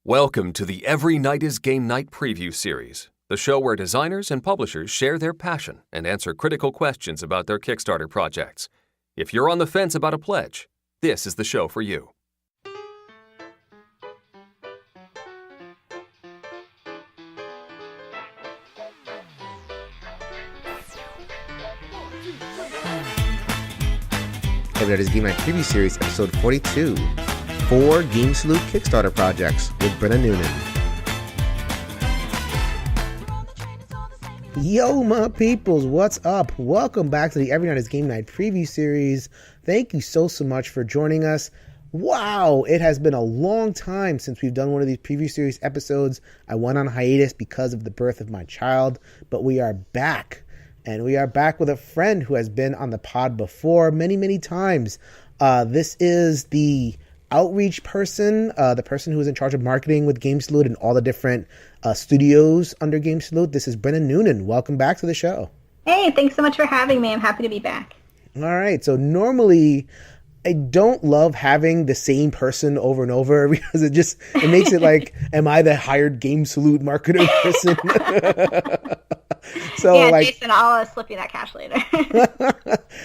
Welcome to the Every Night is Game Night preview series, the show where designers and publishers share their passion and answer critical questions about their Kickstarter projects. If you're on the fence about a pledge, this is the show for you. Every Night is Game Night preview series, episode 42. 4 Game Salute Kickstarter projects with Brenna Noonan. Yo, my peoples, what's up? Welcome back to the Every Night is Game Night preview series. Thank you so much for joining us. Wow, it has been a long time since we've done one of these preview series episodes. I went on hiatus because of the birth of my child, but we are back. And we are back with a friend who has been on the pod before many times. This is the outreach person, the person who is in charge of marketing with Game Salute and all the different studios under Game Salute. This is Brenna Noonan. Welcome back to the show. Hey, thanks so much for having me. I'm happy to be back. All right. So normally I don't love having the same person over and over because it makes it like, am I the hired Game Salute marketer person? So, yeah, like, Jason, I'll slip you that cash later.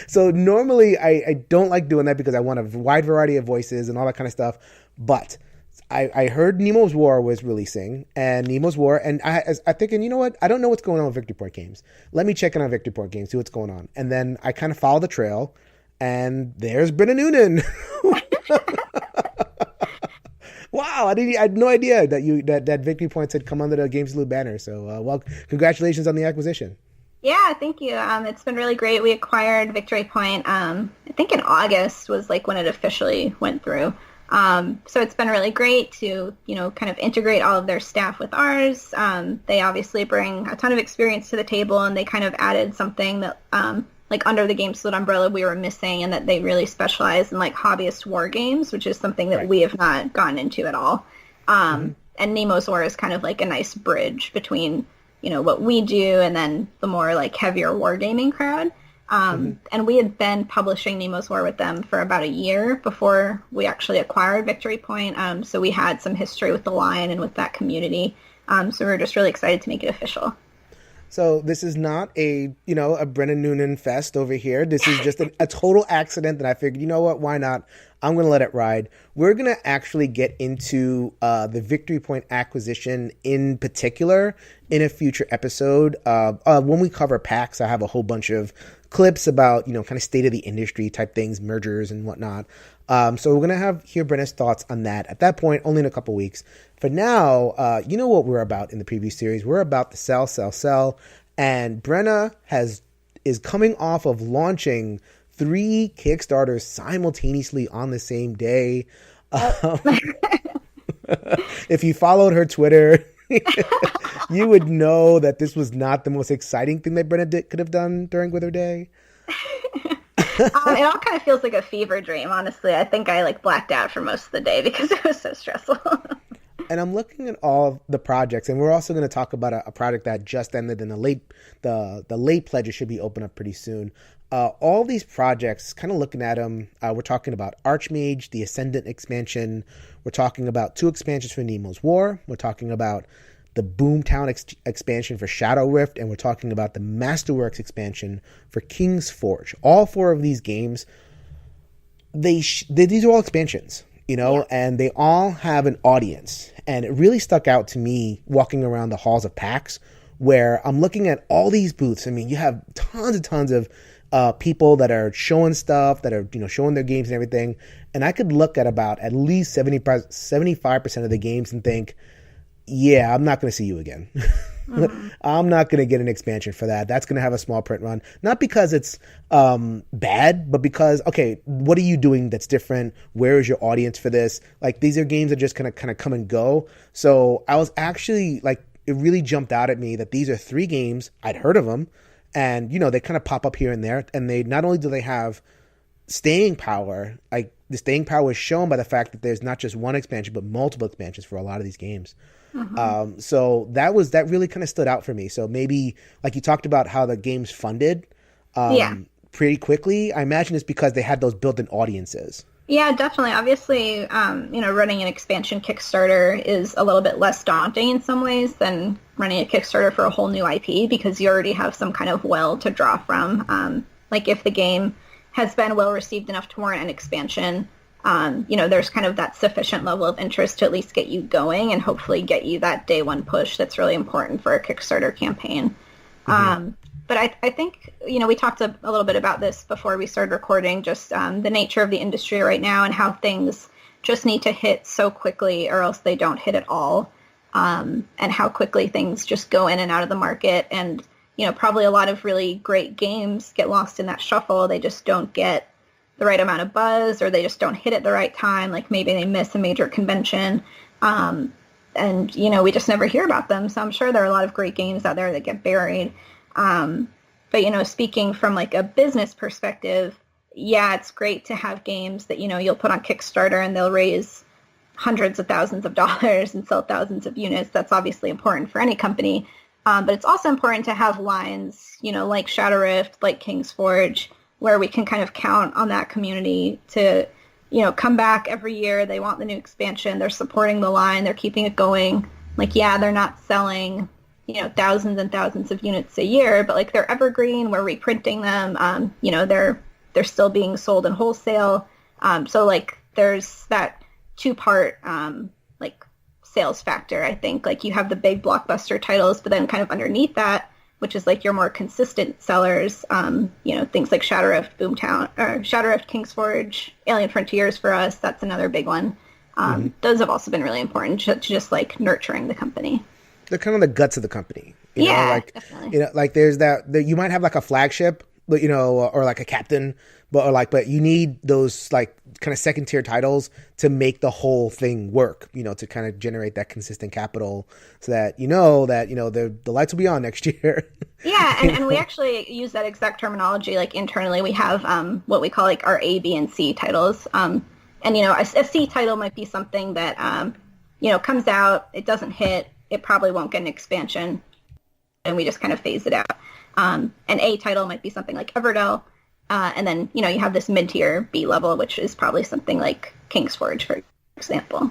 So normally I don't like doing that because I want a wide variety of voices and all that kind of stuff. But I heard Nemo's War was releasing, and Nemo's War, and I thinking, you know what? I don't know what's going on with Victory Point Games. Let me check in on Victory Point Games, see what's going on. And then I kind of follow the trail, and there's Brenna Noonan. Wow, I had no idea that Victory Points had come under the Game Salute banner. So, well, congratulations on the acquisition. Yeah, thank you. It's been really great. We acquired Victory Point, I think in August was like when it officially went through. So it's been really great to, kind of integrate all of their staff with ours. They obviously bring a ton of experience to the table, and they kind of added something that, like under the Game Salute umbrella we were missing, and that they really specialize in like hobbyist war games, which is something that we have not gone into at all. And Nemo's War is kind of like a nice bridge between, what we do and then the more like heavier wargaming crowd. And we had been publishing Nemo's War with them for about a year before we actually acquired Victory Point. So we had some history with the line and with that community. So we were just really excited to make it official. So this is not a Brenna Noonan fest over here. This is just a total accident that I figured, you know what, why not? I'm going to let it ride. We're going to actually get into the Victory Point acquisition in particular in a future episode. When we cover PAX, I have a whole bunch of clips about, kind of state of the industry type things, mergers and whatnot. So we're going to hear Brenna's thoughts on that at that point, only in a couple weeks. For now, you know what we're about in the preview series. We're about to sell. And Brenna is coming off of launching 3 Kickstarters simultaneously on the same day. If you followed her Twitter, you would know that this was not the most exciting thing that Brenna could have done with her day. It all kind of feels like a fever dream, honestly. I think I blacked out for most of the day because it was so stressful. And I'm looking at all the projects, and we're also going to talk about a project that just ended, and the late pledges should be open up pretty soon. All these projects, kind of looking at them, we're talking about Archmage, the Ascendant expansion. We're talking about 2 expansions for Nemo's War. We're talking about the Boomtown expansion for Shadowrift, and we're talking about the Masterworks expansion for King's Forge. All 4 of these games, these are all expansions, and they all have an audience. And it really stuck out to me walking around the halls of PAX, where I'm looking at all these booths. I mean, you have tons of people that are showing stuff, that are showing their games and everything. And I could look at about at least 75% of the games and think, yeah, I'm not going to see you again. I'm not going to get an expansion for that. That's going to have a small print run. Not because it's bad, but because, okay, what are you doing that's different? Where is your audience for this? These are games that just kind of come and go. So I was actually it really jumped out at me that these are 3 games. I'd heard of them. And, they kind of pop up here and there. And they not only do they have staying power, the staying power is shown by the fact that there's not just one expansion, but multiple expansions for a lot of these games. So that really kind of stood out for me. So maybe you talked about how the game's funded pretty quickly. I imagine it's because they had those built-in audiences. Yeah, definitely. Obviously, running an expansion Kickstarter is a little bit less daunting in some ways than running a Kickstarter for a whole new IP because you already have some kind of well to draw from. Like if the game has been well received enough to warrant an expansion, there's kind of that sufficient level of interest to at least get you going and hopefully get you that day one push that's really important for a Kickstarter campaign. Mm-hmm. But I think, we talked a little bit about this before we started recording, just the nature of the industry right now and how things just need to hit so quickly or else they don't hit at all, and how quickly things just go in and out of the market. And, probably a lot of really great games get lost in that shuffle. They just don't get the right amount of buzz or they just don't hit at the right time. Like maybe they miss a major convention. And, we just never hear about them. So I'm sure there are a lot of great games out there that get buried. But speaking from like a business perspective, yeah, it's great to have games that, you'll put on Kickstarter and they'll raise hundreds of thousands of dollars and sell thousands of units. That's obviously important for any company. But it's also important to have lines, like Shadowrift, like Kingsforge, where we can kind of count on that community to, come back every year. They want the new expansion. They're supporting the line. They're keeping it going. Like, yeah, they're not selling thousands and thousands of units a year, but like they're evergreen, we're reprinting them, they're still being sold in wholesale. So like there's that two-part like sales factor, I think. Like you have the big blockbuster titles, but then kind of underneath that, which is like your more consistent sellers, things like Shadowrift, Boomtown, or Shadowrift, Kingsforge, Alien Frontiers for us, that's another big one. Those have also been really important to just like nurturing the company. They're kind of the guts of the company. Definitely. Like there's that you might have like a flagship, or like a captain, but you need those like kind of second tier titles to make the whole thing work, to kind of generate that consistent capital so that, the lights will be on next year. Yeah. And we actually use that exact terminology. Like internally we have what we call like our A, B, and C titles. And, a C title might be something that, comes out, it doesn't hit, it probably won't get an expansion, and we just kind of phase it out. An A title might be something like Everdell, and then, you have this mid-tier B level, which is probably something like Kingsforge, for example.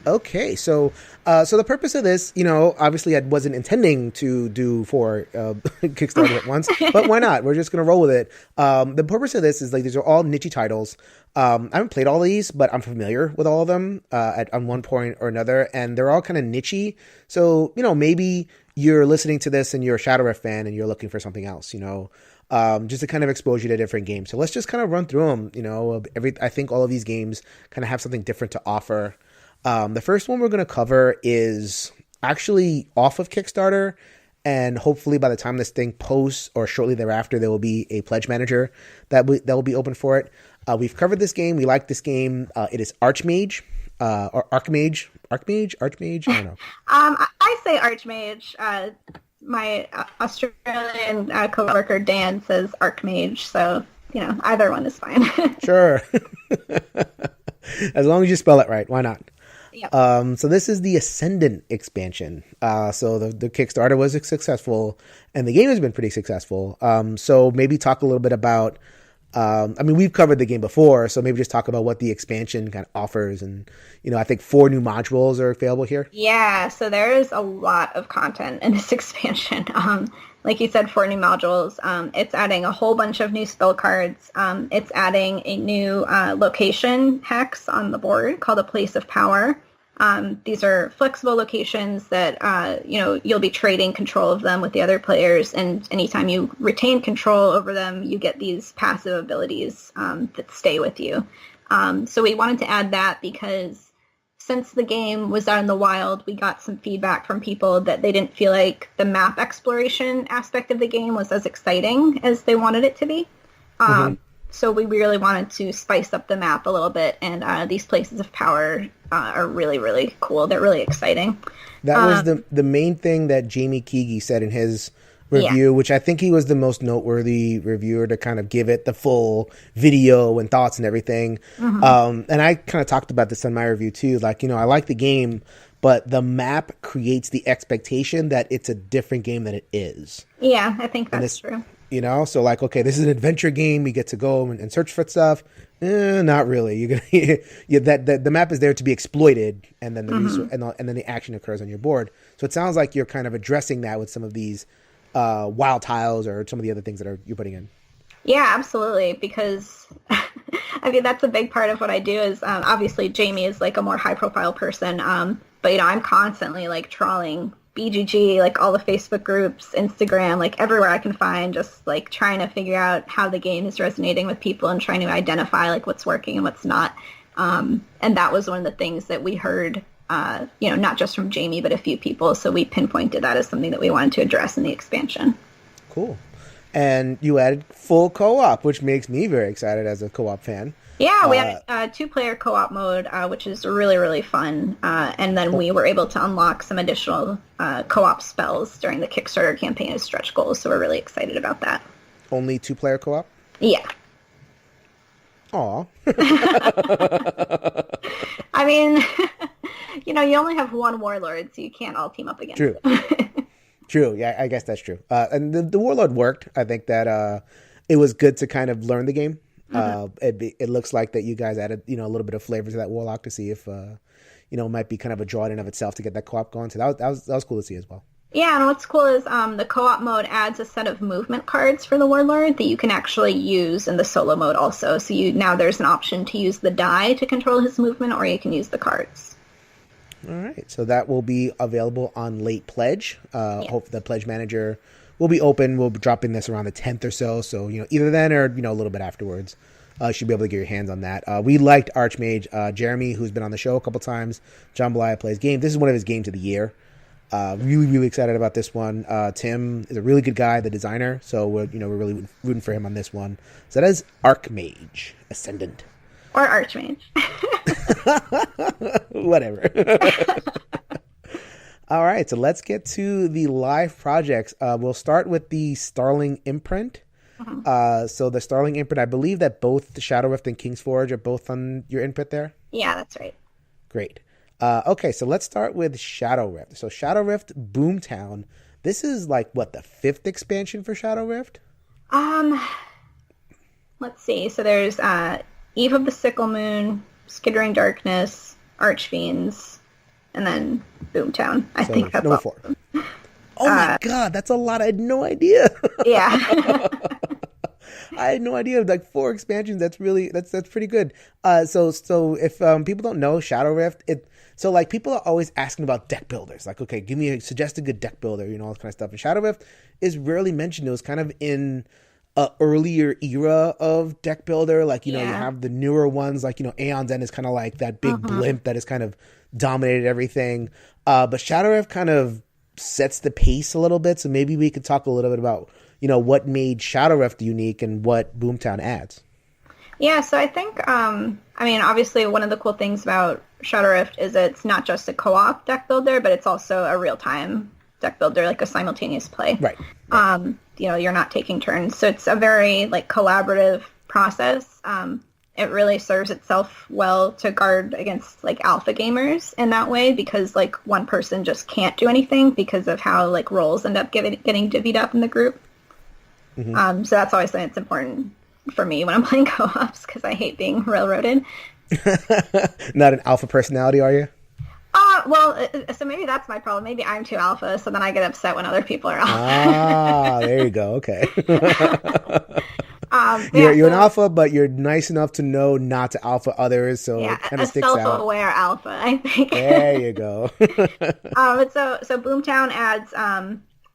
Okay, so the purpose of this, obviously I wasn't intending to do 4 Kickstarter at once, but why not? We're just going to roll with it. The purpose of this is like these are all niche titles. I haven't played all these, but I'm familiar with all of them on one point or another, and they're all kind of niche-y. So, maybe you're listening to this and you're a Shadowrift fan and you're looking for something else, just to kind of expose you to different games. So let's just kind of run through them. I think all of these games kind of have something different to offer. The first one we're going to cover is actually off of Kickstarter, and hopefully by the time this thing posts or shortly thereafter, there will be a pledge manager that will be open for it. We've covered this game. We like this game. It is Archmage, or Archmage. Archmage? I don't know. I say Archmage. My Australian coworker Dan says Archmage, so either one is fine. Sure, as long as you spell it right. Why not? Yep. So this is the Ascendant expansion. So the Kickstarter was successful, and the game has been pretty successful. So maybe talk a little bit about. We've covered the game before, so maybe just talk about what the expansion kind of offers. And, I think 4 new modules are available here. Yeah, so there's a lot of content in this expansion. Like you said, 4 new modules. It's adding a whole bunch of new spell cards. It's adding a new location hex on the board called a Place of Power. These are flexible locations that, you'll be trading control of them with the other players, and anytime you retain control over them, you get these passive abilities that stay with you. So we wanted to add that because since the game was out in the wild, we got some feedback from people that they didn't feel like the map exploration aspect of the game was as exciting as they wanted it to be. So we really wanted to spice up the map a little bit, and these places of power are really, really cool. They're really exciting. That was the main thing that Jamie Keegi said in his review, which I think he was the most noteworthy reviewer to kind of give it the full video and thoughts and everything. And I kind of talked about this in my review too. Like, I like the game, but the map creates the expectation that it's a different game than it is. Yeah, I think that's true. So like, okay, this is an adventure game. We get to go and search for stuff. Not really. You're gonna the map is there to be exploited, and then the and then the action occurs on your board. So it sounds like you're kind of addressing that with some of these wild tiles or some of the other things that you're putting in. Yeah, absolutely. Because I mean, that's a big part of what I do. Is obviously Jamie is like a more high profile person, but you know, I'm constantly like trawling BGG, like all the Facebook groups, Instagram, like everywhere I can find, just like trying to figure out how the game is resonating with people and trying to identify like what's working and what's not. And that was one of the things that we heard, you know, not just from Jamie, but a few people. So we pinpointed that as something that we wanted to address in the expansion. Cool. And you added full co-op, which makes me very excited as a co-op fan. Yeah, we had a 2-player co-op mode, which is really, really fun. And then we were able to unlock some additional co-op spells during the Kickstarter campaign as stretch goals. So we're really excited about that. Only 2-player co-op? Yeah. Aw. I mean, you know, you only have one warlord, so you can't all team up against True. True. Yeah, I guess that's true. And the warlord worked. I think that it was good to kind of learn the game. It looks like that you guys added, you know, a little bit of flavor to that warlock to see if, you know, it might be kind of a draw in and of itself to get that co-op going. So that was cool to see as well. Yeah, and what's cool is the co-op mode adds a set of movement cards for the warlord that you can actually use in the solo mode also. So now there's an option to use the die to control his movement, or you can use the cards. All right, so that will be available on late pledge. Hope the pledge manager will be open. We'll be dropping this around the 10th or so. So, you know, either then or, you know, a little bit afterwards. Should be able to get your hands on that. We liked Archmage. Jeremy, who's been on the show a couple times, John Belaya plays game. This is one of his games of the year. Really, really excited about this one. Tim is a really good guy, the designer. So we're really rooting for him on this one. So that is Archmage Ascendant. Or Archmage. Whatever. All right, so let's get to the live projects. We'll start with the Starling imprint. So the Starling imprint, I believe that both the Shadowrift and Kingsforge are both on your imprint there? Yeah, that's right. Great. Okay, so let's start with Shadowrift. So Shadowrift Boomtown. This is like, what, the 5th expansion for Shadowrift? Let's see. So there's Eve of the Sickle Moon, Skittering Darkness, Archfiends, and then Boomtown. I think that's all 4. Oh my god, that's a lot. I had no idea. Yeah. I had no idea. Like 4 expansions. That's pretty good. So if people don't know Shadowrift, so like people are always asking about deck builders. Like, okay, suggest a good deck builder, you know, all this kind of stuff. And Shadowrift is rarely mentioned. It was kind of in a earlier era of deck builder. Like, you know, you have the newer ones, like, you know, Aeon's End is kind of like that big blimp that has kind of dominated everything. But Shadowrift kind of sets the pace a little bit. So maybe we could talk a little bit about, you know, what made Shadowrift unique and what Boomtown adds. Yeah, so I think, I mean, obviously one of the cool things about Shadowrift is it's not just a co-op deck builder, but it's also a real-time deck builder, like a simultaneous play. Right. You know, you're not taking turns. So it's a very, like, collaborative process. It really serves itself well to guard against, like, alpha gamers in that way because, like, one person just can't do anything because of how, like, roles end up getting divvied up in the group. So that's always something that's important for me when I'm playing co-ops because I hate being railroaded. Not an alpha personality, are you? Well, so maybe that's my problem. Maybe I'm too alpha, so then I get upset when other people are alpha. There you go. Okay. You're an alpha, but you're nice enough to know not to alpha others, so it kind of sticks out. Self-aware alpha, I think. There you go. So Boomtown adds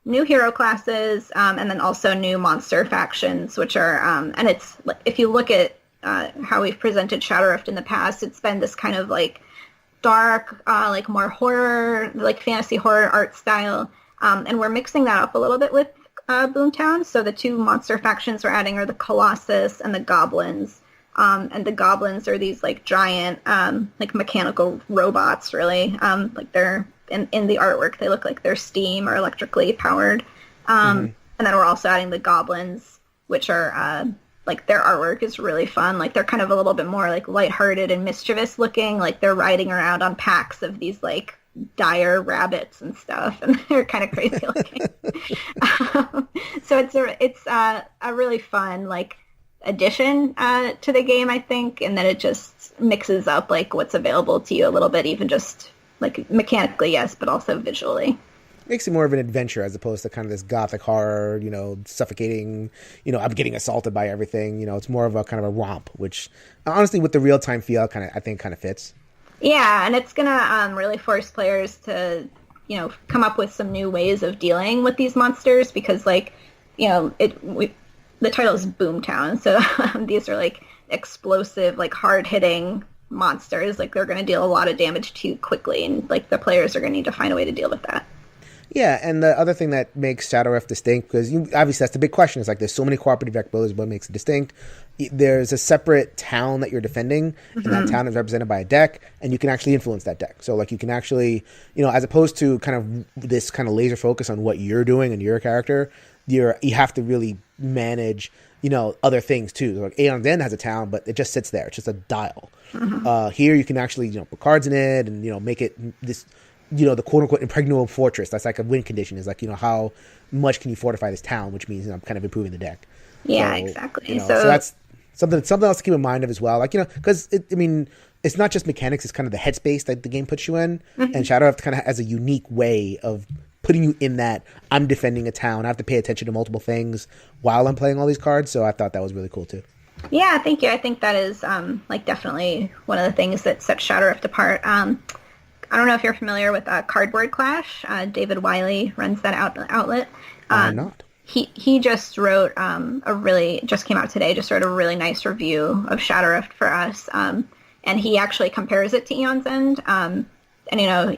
new hero classes and then also new monster factions, which are and it's if you look at how we've presented Shadowrift in the past, it's been this kind of like dark, like more horror, like fantasy horror art style, and we're mixing that up a little bit with Boomtown. So the 2 monster factions we're adding are the Colossus and the Goblins. And the Goblins are these like giant, like mechanical robots, really. Like they're in the artwork, they look like they're steam or electrically powered. And then we're also adding the Goblins, which are like their artwork is really fun. Like they're kind of a little bit more like lighthearted and mischievous looking. Like they're riding around on packs of these like dire rabbits and stuff, and they're kind of crazy looking. So it's a really fun, like addition to the game, I think, and that it just mixes up like what's available to you a little bit, even just like mechanically, yes, but also visually. Makes it more of an adventure as opposed to kind of this gothic horror, suffocating, I'm getting assaulted by everything. It's more of a kind of a romp, which honestly with the real-time feel I think fits. Yeah, and it's gonna really force players to, come up with some new ways of dealing with these monsters because the title is Boomtown, so these are like explosive, like hard-hitting monsters. Like they're going to deal a lot of damage to you quickly, and like the players are going to need to find a way to deal with that. Yeah, and the other thing that makes Shadowrift distinct, because obviously that's the big question, is like there's so many cooperative deck builders, what makes it distinct? There's a separate town that you're defending, and that town is represented by a deck, and you can actually influence that deck. So like you can actually, as opposed to kind of this kind of laser focus on what you're doing and your character, you have to really manage, other things too. Like ENGN has a town, but it just sits there. It's just a dial. Here you can actually, put cards in it and, make it this, the quote-unquote impregnable fortress. That's like a win condition is like, how much can you fortify this town, which means kind of improving the deck. Yeah, so, exactly. So that's something else to keep in mind of as well. Like, because it's not just mechanics, it's kind of the headspace that the game puts you in. And Shadowrift kind of has a unique way of putting you in that I'm defending a town. I have to pay attention to multiple things while I'm playing all these cards. So I thought that was really cool too. Yeah, thank you. I think that is definitely one of the things that sets Shadowrift apart. I don't know if you're familiar with Cardboard Clash. David Wiley runs that outlet. I'm not. He just wrote just came out today, just wrote a really nice review of Shadowrift for us. And he actually compares it to Eon's End. And,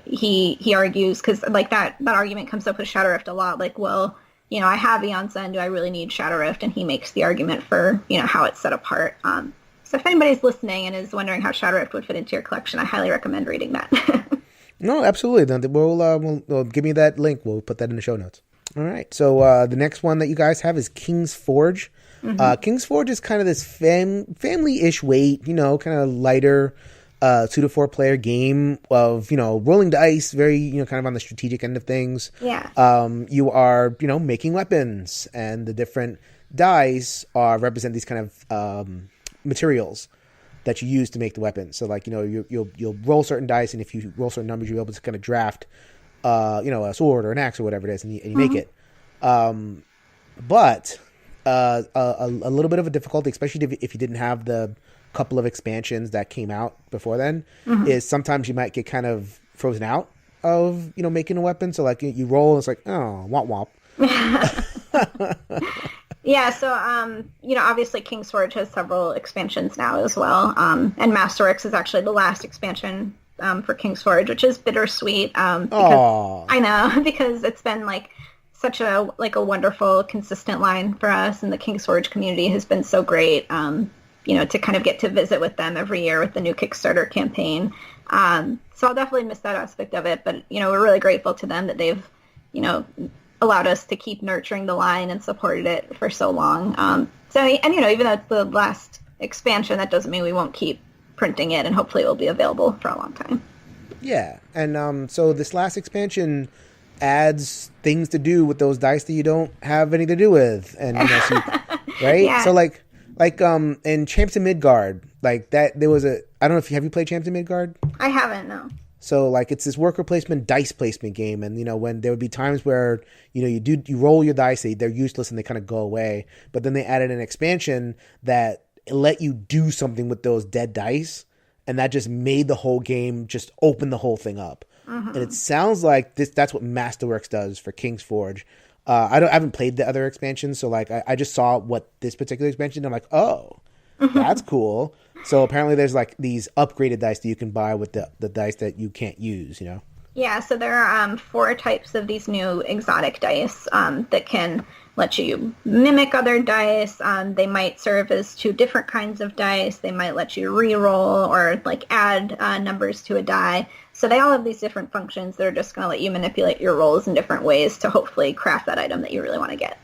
he argues, because like that argument comes up with Shadowrift a lot. Like, well, I have Eon's End. Do I really need Shadowrift? And he makes the argument for, how it's set apart. So if anybody's listening and is wondering how Shadowrift would fit into your collection, I highly recommend reading that. No, absolutely. Then we'll give me that link. We'll put that in the show notes. All right. So the next one that you guys have is King's Forge. King's Forge is kind of this family-ish weight, kind of lighter 2 to 4 player game of, rolling dice, very, kind of on the strategic end of things. Yeah. You are, making weapons, and the different dice represent these kind of materials that you use to make the weapon. So like, you'll roll certain dice, and if you roll certain numbers, you're able to kind of draft, a sword or an axe or whatever it is, and you make it. But a little bit of a difficulty, especially if you didn't have the couple of expansions that came out before then, is sometimes you might get kind of frozen out of, making a weapon. So like you roll and it's like, oh, womp womp. Yeah, so, obviously King's Forge has several expansions now as well, and Masterworks is actually the last expansion for King's Forge, which is bittersweet, because I know, because it's been, such a wonderful, consistent line for us, and the King's Forge community has been so great, to kind of get to visit with them every year with the new Kickstarter campaign, so I'll definitely miss that aspect of it, but, we're really grateful to them that they've, allowed us to keep nurturing the line and supported it for so long. Even though it's the last expansion, that doesn't mean we won't keep printing it, and hopefully it will be available for a long time. Yeah, and so this last expansion adds things to do with those dice that you don't have anything to do with, and right? Yeah. So like in Champs of Midgard, like that, there was I don't know if have you played Champs of Midgard? I haven't, no. So like it's this worker placement dice placement game, and when there would be times where you roll your dice, they're useless and they kind of go away. But then they added an expansion that let you do something with those dead dice, and that just made the whole game just open the whole thing up. And it sounds like that's what Masterworks does for King's Forge. I haven't played the other expansions, so like I just saw what this particular expansion, and I'm like, oh, that's cool. So apparently there's like these upgraded dice that you can buy with the dice that you can't use, Yeah, so there are 4 types of these new exotic dice that can let you mimic other dice. They might serve as 2 different kinds of dice. They might let you re-roll or add numbers to a die. So they all have these different functions that are just going to let you manipulate your rolls in different ways to hopefully craft that item that you really want to get.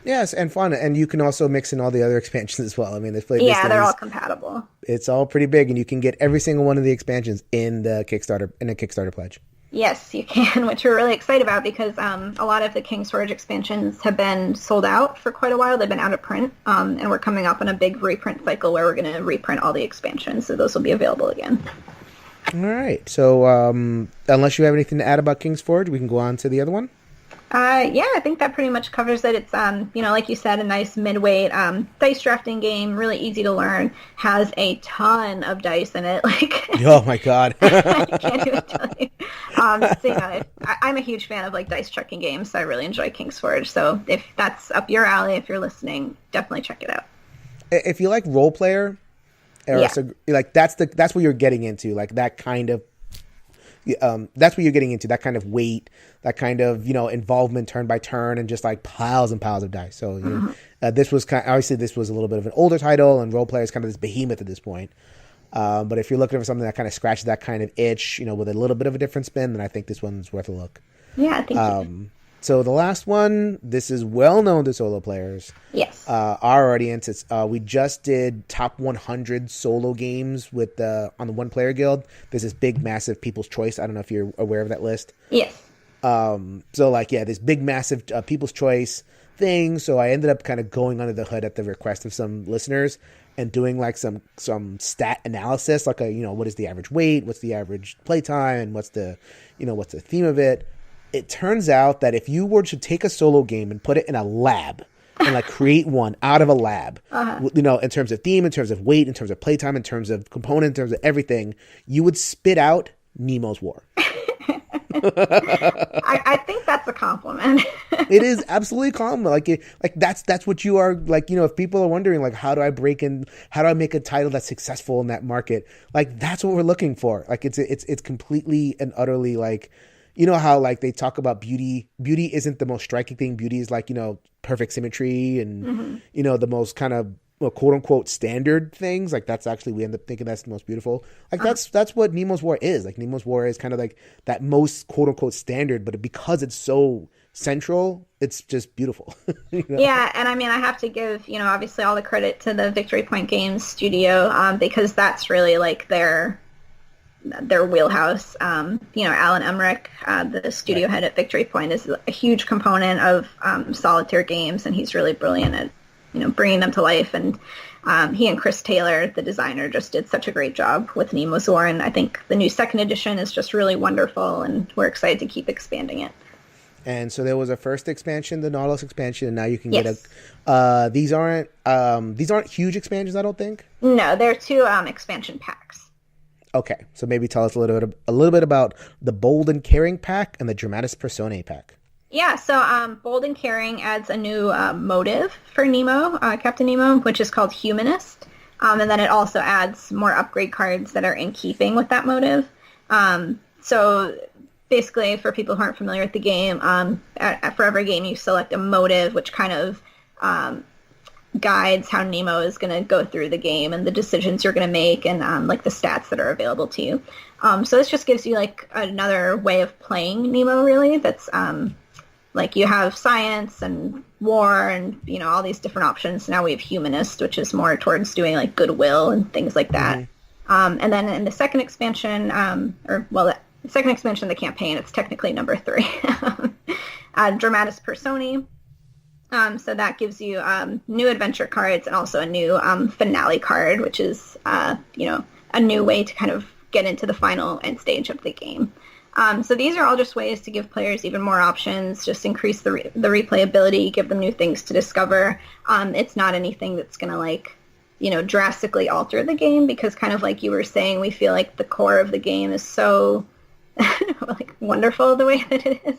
Yes, and fun, and you can also mix in all the other expansions as well. I mean, they're all compatible. It's all pretty big, and you can get every single one of the expansions in the Kickstarter pledge. Yes, you can, which we're really excited about because a lot of the King's Forge expansions have been sold out for quite a while. They've been out of print, and we're coming up on a big reprint cycle where we're going to reprint all the expansions, so those will be available again. All right. So unless you have anything to add about King's Forge, we can go on to the other one. Yeah, I think that pretty much covers it. It's, like you said, a nice mid-weight dice drafting game, really easy to learn, has a ton of dice in it. Like, oh my God. I can't even tell you. I'm a huge fan of like dice chucking games, so I really enjoy King's Forge. So if that's up your alley, if you're listening, definitely check it out. If you like role player, like that's what you're getting into, like that kind of. That's what you're getting into, that kind of weight, that kind of, involvement turn by turn and just like piles and piles of dice. So this was obviously this was a little bit of an older title and role player is kind of this behemoth at this point. But if you're looking for something that kind of scratches that kind of itch, with a little bit of a different spin, then I think this one's worth a look. Yeah, thank you. So the last one, this is well known to solo players. Yes. Our audience, we just did top 100 solo games with on the One Player Guild. There's this big, massive People's Choice. I don't know if you're aware of that list. Yes. This big, massive People's Choice thing. So I ended up kind of going under the hood at the request of some listeners and doing like some stat analysis, like what is the average weight, what's the average playtime, and what's the theme of it. It turns out that if you were to take a solo game and put it in a lab and like create one out of a lab, in terms of theme, in terms of weight, in terms of playtime, in terms of component, in terms of everything, you would spit out Nemo's War. I think that's a compliment. It is absolutely a compliment. Like that's what you are. Like, if people are wondering, like, how do I make a title that's successful in that market? Like, that's what we're looking for. Like, it's completely and utterly like. You know how like they talk about beauty isn't the most striking thing. Beauty is like, perfect symmetry and, the most kind of quote unquote standard things. Like that's actually, we end up thinking that's the most beautiful. Like that's what Nemo's War is. Like Nemo's War is kind of like that most quote unquote standard, but because it's so central, it's just beautiful. Yeah. And I mean, I have to give, obviously all the credit to the Victory Point Games studio, because that's really like their wheelhouse. Alan Emmerich, the studio head at Victory Point, is a huge component of solitaire games, and he's really brilliant at bringing them to life. And he and Chris Taylor, the designer, just did such a great job with Nemo's War, and I think the new second edition is just really wonderful, and we're excited to keep expanding it. And so there was a first expansion, the Nautilus expansion, and now you can get these aren't huge expansions, I don't think. No, they're 2 expansion packs. Okay, so maybe tell us a little bit about the Bold and Caring pack and the Dramatis Personae pack. Yeah, so Bold and Caring adds a new motive for Nemo, Captain Nemo, which is called Humanist. And then it also adds more upgrade cards that are in keeping with that motive. So basically, for people who aren't familiar with the game, for every game you select a motive, which kind of guides how Nemo is going to go through the game and the decisions you're going to make and like the stats that are available to you. So this just gives you like another way of playing Nemo, really. That's like you have science and war and all these different options. Now we have Humanist, which is more towards doing like goodwill and things like that. And then in the second expansion, the second expansion of the campaign, it's technically number 3, Dramatis Personae. So that gives you new adventure cards and also a new finale card, which is, a new way to kind of get into the final end stage of the game. So these are all just ways to give players even more options, just increase the replayability, give them new things to discover. It's not anything that's going to drastically alter the game because kind of like you were saying, we feel like the core of the game is so like wonderful the way that it is.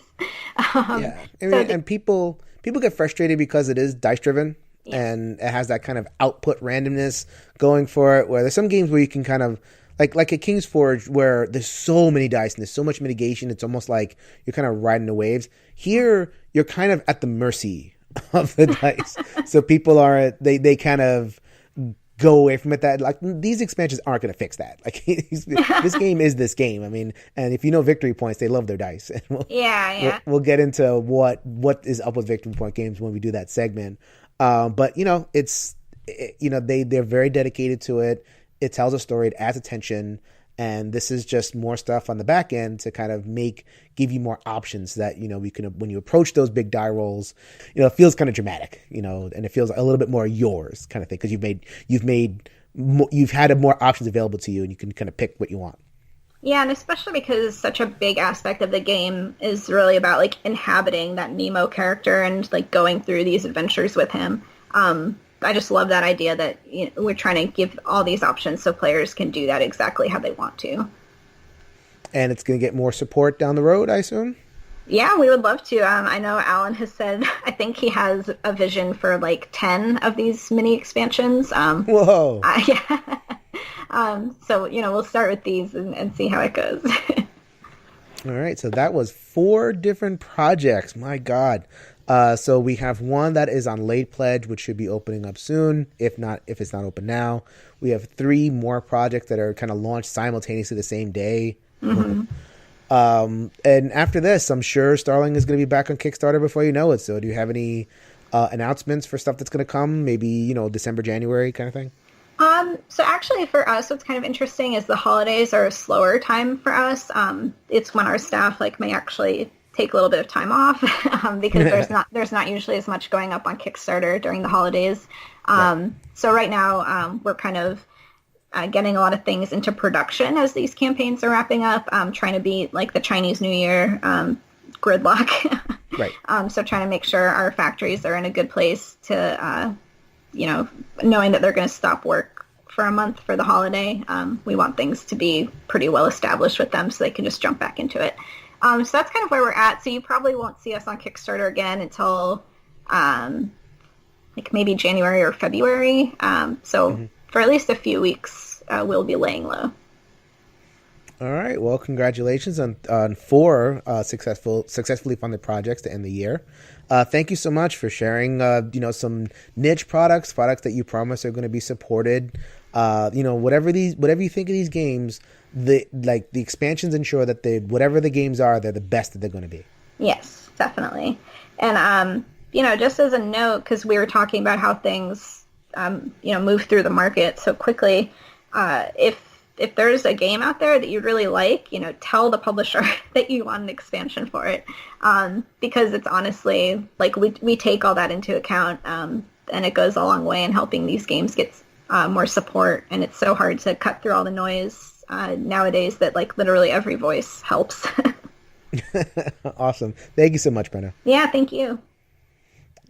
And people get frustrated because it is dice driven and it has that kind of output randomness going for it, where there's some games where you can kind of like at King's Forge where there's so many dice and there's so much mitigation, it's almost like you're kind of riding the waves. Here you're kind of at the mercy of the dice. So people they kind of go away from it. That like these expansions aren't going to fix that. Like this game is this game. I mean, and if you know Victory Points, they love their dice. And we'll get into what is up with Victory Point games when we do that segment. But they're very dedicated to it. It tells a story. It adds attention. And this is just more stuff on the back end to kind of give you more options that, we can, when you approach those big die rolls, it feels kind of dramatic, and it feels a little bit more yours kind of thing. Cause you've had more options available to you and you can kind of pick what you want. Yeah, and especially because such a big aspect of the game is really about like inhabiting that Nemo character and like going through these adventures with him. I just love that idea that we're trying to give all these options so players can do that exactly how they want to. And it's going to get more support down the road, I assume? Yeah, we would love to. I know Alan has said, I think he has a vision for like 10 of these mini expansions. Whoa. Yeah. So, we'll start with these and see how it goes. All right. So that was 4 different projects. My God. So we have one that is on late pledge, which should be opening up soon. If it's not open now, we have 3 more projects that are kind of launched simultaneously the same day. Mm-hmm. And after this, I'm sure Starling is going to be back on Kickstarter before you know it. So do you have any announcements for stuff that's going to come? Maybe, December, January kind of thing? So actually for us, what's kind of interesting is the holidays are a slower time for us. It's when our staff may actually take a little bit of time off because there's not usually as much going up on Kickstarter during the holidays. Right. So right now we're kind of getting a lot of things into production as these campaigns are wrapping up, trying to beat the Chinese New Year gridlock. Right. So trying to make sure our factories are in a good place to, knowing that they're going to stop work for a month for the holiday. We want things to be pretty well established with them so they can just jump back into it. So that's kind of where we're at. So you probably won't see us on Kickstarter again until maybe January or February. For at least a few weeks, we'll be laying low. All right. Well, congratulations on 4 successfully funded projects to end the year. Thank you so much for sharing, some niche products that you promise are going to be supported. Whatever you think of these games, the expansions ensure that whatever the games are, they're the best that they're going to be. Yes, definitely. And, just as a note, because we were talking about how things, move through the market so quickly, if there's a game out there that you really like, tell the publisher that you want an expansion for it. Because it's honestly, we take all that into account, and it goes a long way in helping these games get more support. And it's so hard to cut through all the noise nowadays that literally every voice helps. Awesome. Thank you so much, Brenna. Yeah, thank you.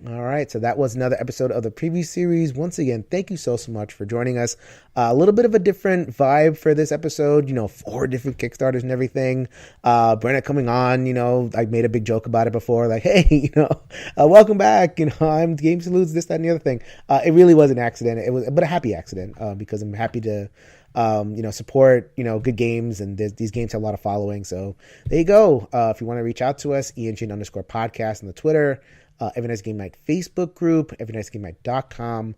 All right, so that was another episode of the preview series. Once again, thank you so much for joining us. A little bit of a different vibe for this episode, 4 different Kickstarters and everything. Brenna coming on, I made a big joke about it before, hey, welcome back, I'm Game Salutes, this, that, and the other thing. It really was an accident, but a happy accident, because I'm happy to support, good games, and these games have a lot of following. So there you go. If you want to reach out to us, ENGN_podcast on the Twitter, Every Nice Game Night Facebook group, everynicegamenight.com.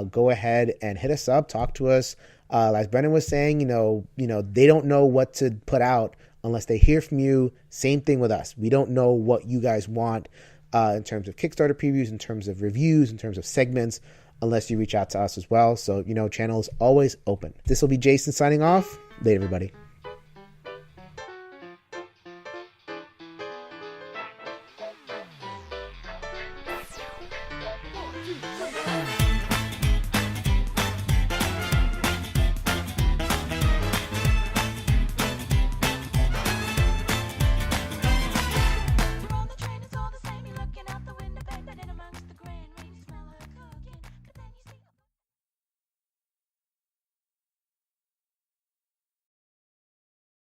Go ahead and hit us up, talk to us. As Brennan was saying, they don't know what to put out unless they hear from you. Same thing with us. We don't know what you guys want in terms of Kickstarter previews, in terms of reviews, in terms of segments, unless you reach out to us as well. So, channel is always open. This will be Jason signing off. Later, everybody.